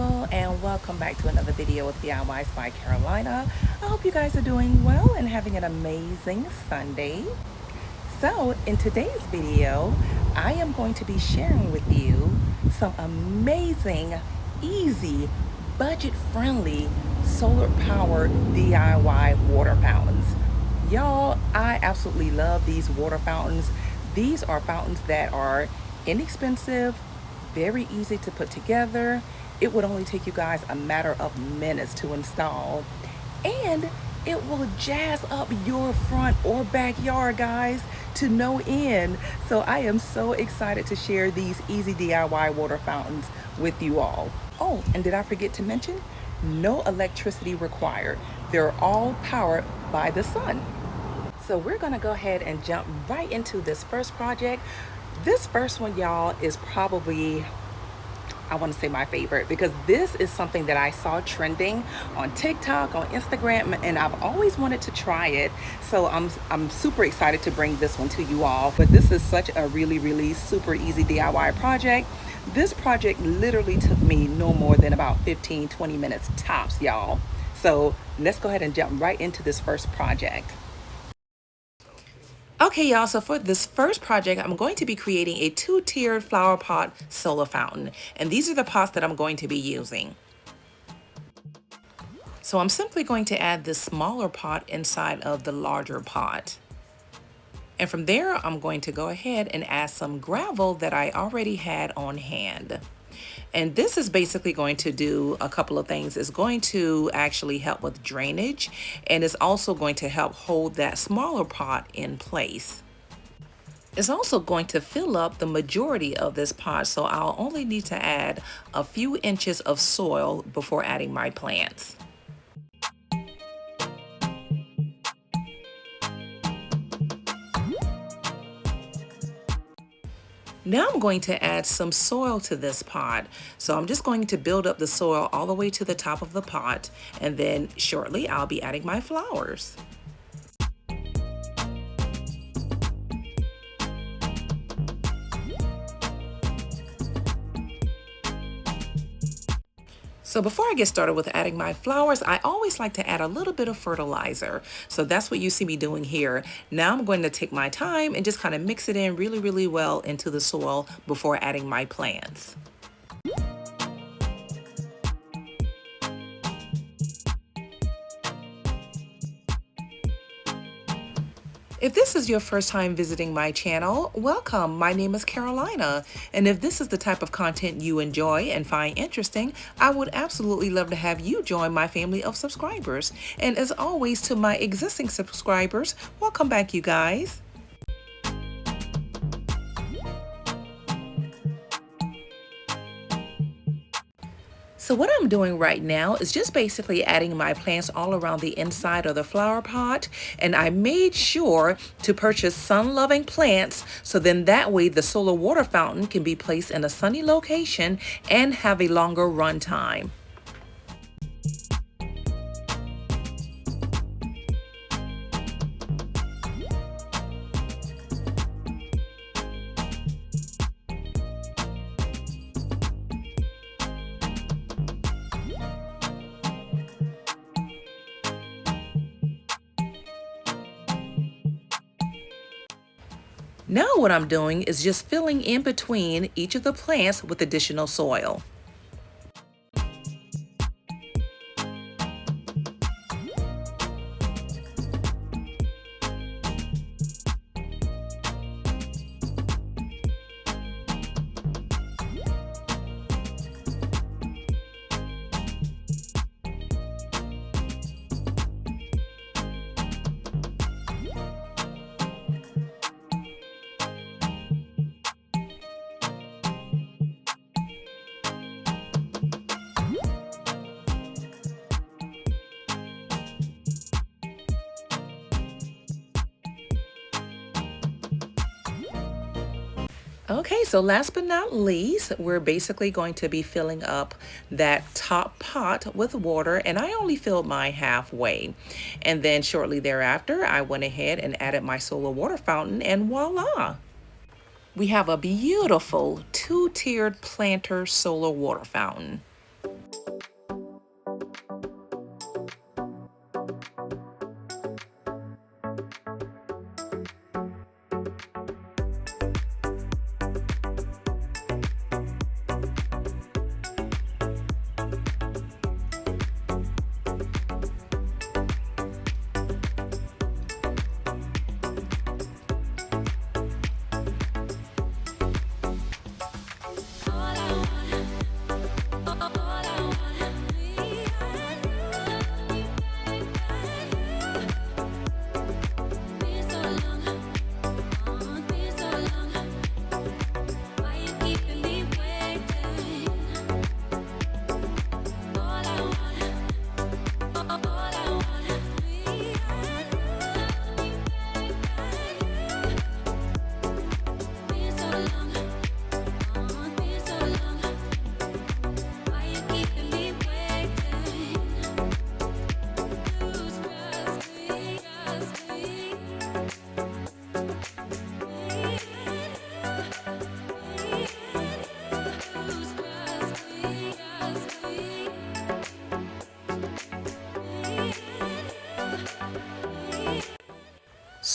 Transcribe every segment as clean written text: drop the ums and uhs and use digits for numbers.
Hello and welcome back to another video with DIYs by Carolina. I hope you guys are doing well and having an amazing Sunday. So in today's video, I am going to be sharing with you some amazing, easy, budget-friendly, solar-powered DIY water fountains. Y'all, I absolutely love these water fountains. These are fountains that are inexpensive, very easy to put together. It would only take you guys a matter of minutes to install, and it will jazz up your front or backyard, guys, to no end. So I am so excited to share these easy DIY water fountains with you all. Oh, and did I forget to mention? No electricity required. They're all powered by the sun. So we're gonna go ahead and jump right into this first project. This first one, y'all, is probably, I want to say, my favorite, because this is something that I saw trending on TikTok, on Instagram, and I've always wanted to try it. So I'm super excited to bring this one to you all. But this is such a really super easy DIY project. This project literally took me no more than about 15-20 minutes tops, y'all. So let's go ahead and jump right into this first project. Okay, y'all, so for this first project, I'm going to be creating a two-tiered flower pot solar fountain. And these are the pots that I'm going to be using. So I'm simply going to add this smaller pot inside of the larger pot. And from there, I'm going to go ahead and add some gravel that I already had on hand. And this is basically going to do a couple of things. It's going to actually help with drainage, and it's also going to help hold that smaller pot in place. It's also going to fill up the majority of this pot, so I'll only need to add a few inches of soil before adding my plants. Now I'm going to add some soil to this pot. So I'm just going to build up the soil all the way to the top of the pot, and then shortly I'll be adding my flowers. So before I get started with adding my flowers, I always like to add a little bit of fertilizer. So that's what you see me doing here. Now I'm going to take my time and just kind of mix it in really well into the soil before adding my plants. If this is your first time visiting my channel, welcome. My name is Carolina, and if this is the type of content you enjoy and find interesting, I would absolutely love to have you join my family of subscribers. And as always, to my existing subscribers, welcome back, you guys. So what I'm doing right now is just basically adding my plants all around the inside of the flower pot, and I made sure to purchase sun-loving plants, so then that way the solar water fountain can be placed in a sunny location and have a longer run time. Now what I'm doing is just filling in between each of the plants with additional soil. Okay, so last but not least, we're basically going to be filling up that top pot with water, and I only filled mine halfway. And then shortly thereafter, I went ahead and added my solar water fountain, and voila! We have a beautiful two-tiered planter solar water fountain.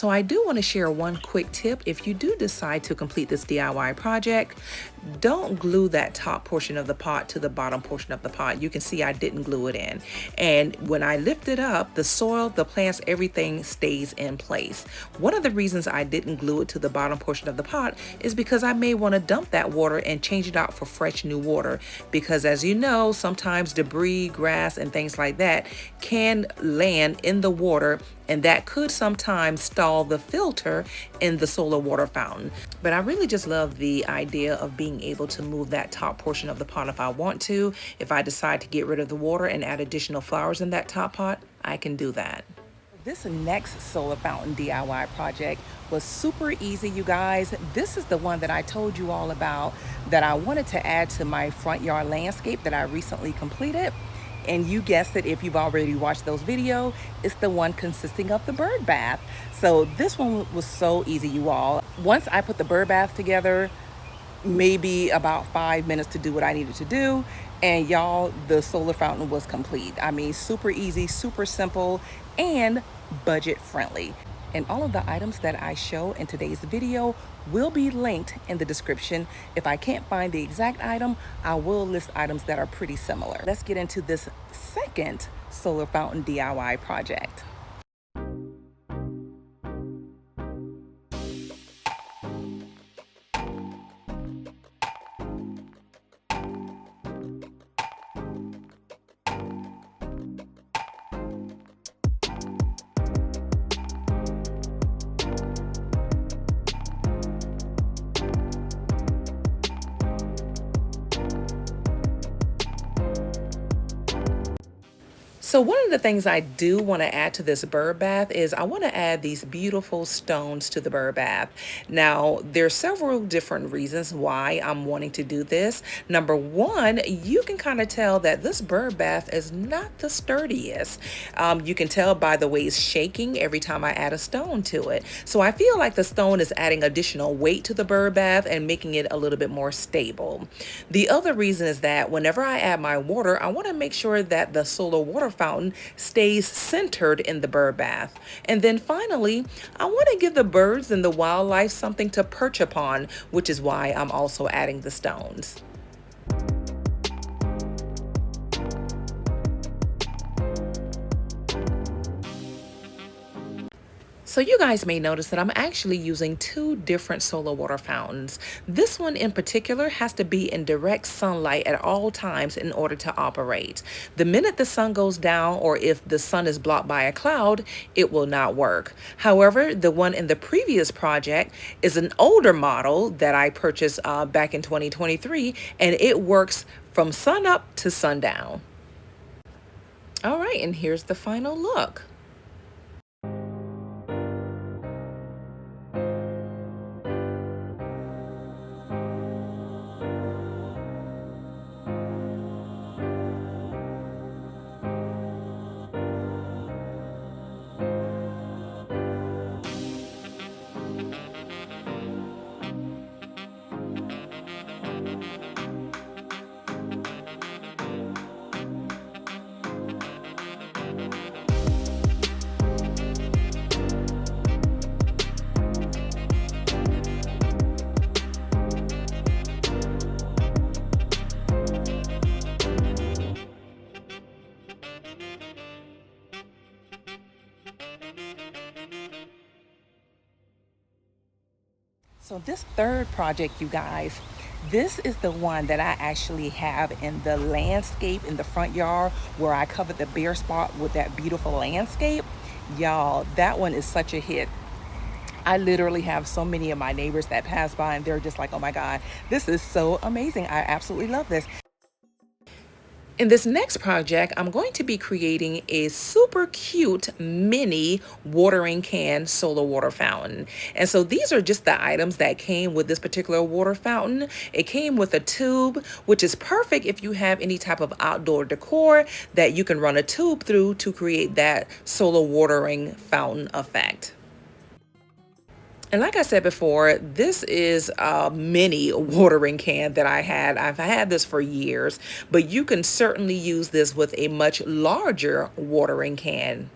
So I do want to share one quick tip. If you do decide to complete this DIY project, don't glue that top portion of the pot to the bottom portion of the pot. You can see I didn't glue it in. And when I lift it up, the soil, the plants, everything stays in place. One of the reasons I didn't glue it to the bottom portion of the pot is because I may want to dump that water and change it out for fresh new water. Because as you know, sometimes debris, grass, and things like that can land in the water, and that could sometimes stall the filter in the solar water fountain. But I really just love the idea of being able to move that top portion of the pot if I want to. If I decide to get rid of the water and add additional flowers in that top pot, I can do that. This next solar fountain DIY project was super easy, you guys. This is the one that I told you all about that I wanted to add to my front yard landscape that I recently completed. And you guessed it, if you've already watched those videos, it's the one consisting of the bird bath. So this one was so easy, you all. Once I put the bird bath together, maybe about 5 minutes to do what I needed to do, and y'all, the solar fountain was complete. I mean, super easy, super simple, and budget friendly. And all of the items that I show in today's video will be linked in the description. If I can't find the exact item, I will list items that are pretty similar. Let's get into this second solar fountain DIY project. So one of the things I do want to add to this bird bath is I want to add these beautiful stones to the bird bath. Now, there's several different reasons why I'm wanting to do this. Number one, you can kind of tell that this bird bath is not the sturdiest. You can tell by the way it's shaking every time I add a stone to it. So I feel like the stone is adding additional weight to the bird bath and making it a little bit more stable. The other reason is that whenever I add my water, I want to make sure that the solar water fountain stays centered in the bird bath. And then finally, I want to give the birds and the wildlife something to perch upon, which is why I'm also adding the stones. So you guys may notice that I'm actually using two different solar water fountains. This one in particular has to be in direct sunlight at all times in order to operate. The minute the sun goes down, or if the sun is blocked by a cloud, it will not work. However, the one in the previous project is an older model that I purchased back in 2023, and it works from sun up to sundown. All right, and here's the final look. So this third project, you guys, this is the one that I actually have in the landscape in the front yard where I covered the bare spot with that beautiful landscape. Y'all, that one is such a hit. I literally have so many of my neighbors that pass by and they're just like, oh my God, this is so amazing. I absolutely love this. In this next project, I'm going to be creating a super cute mini watering can solar water fountain. And so these are just the items that came with this particular water fountain. It came with a tube, which is perfect if you have any type of outdoor decor that you can run a tube through to create that solar watering fountain effect. And like I said before, this is a mini watering can that I had. I've had this for years, but you can certainly use this with a much larger watering can.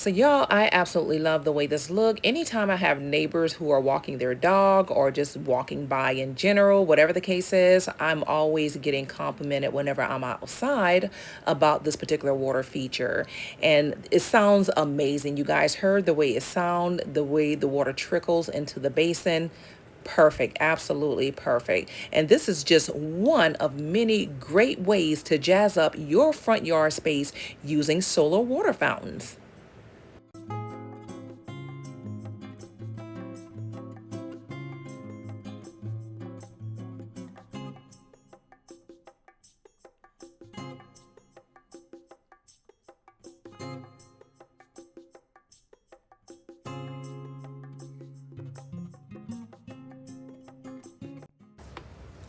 So y'all, I absolutely love the way this look. Anytime I have neighbors who are walking their dog or just walking by in general, whatever the case is, I'm always getting complimented whenever I'm outside about this particular water feature. And it sounds amazing. You guys heard the way it sounds, the way the water trickles into the basin. Perfect, absolutely perfect. And this is just one of many great ways to jazz up your front yard space using solar water fountains.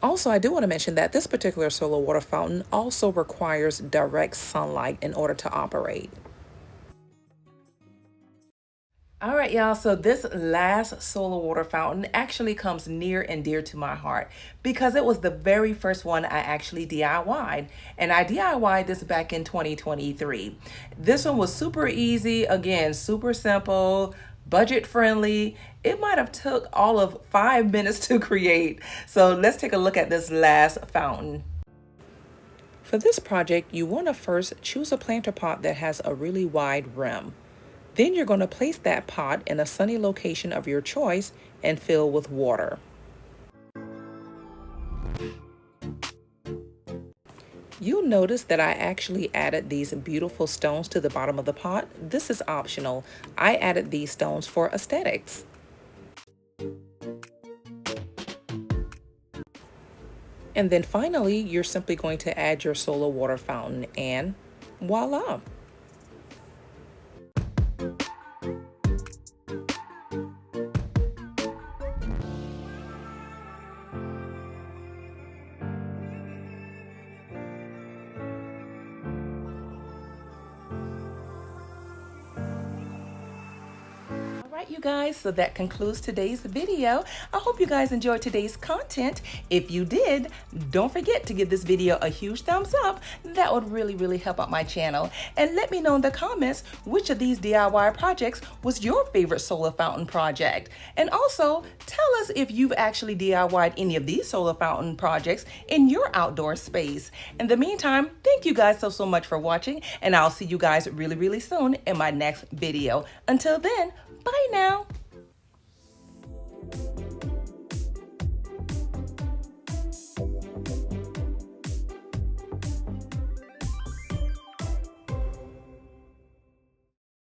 Also, I do want to mention that this particular solar water fountain also requires direct sunlight in order to operate. All right, y'all. So this last solar water fountain actually comes near and dear to my heart because it was the very first one I actually DIY'd. And I DIY'd this back in 2023. This one was super easy. Again, super simple, budget friendly. It might have took all of 5 minutes to create. So let's take a look at this last fountain. For this project, you want to first choose a planter pot that has a really wide rim. Then you're going to place that pot in a sunny location of your choice and fill with water. You'll notice that I actually added these beautiful stones to the bottom of the pot. This is optional. I added these stones for aesthetics. And then finally, you're simply going to add your solar water fountain and voila! Right, you guys, so that concludes today's video. I hope you guys enjoyed today's content. If you did, don't forget to give this video a huge thumbs up. That would really help out my channel. And let me know in the comments which of these DIY projects was your favorite solar fountain project. And also tell us if you've actually DIY'd any of these solar fountain projects in your outdoor space. In the meantime, thank you guys so much for watching, and I'll see you guys really soon in my next video. Until then, bye now.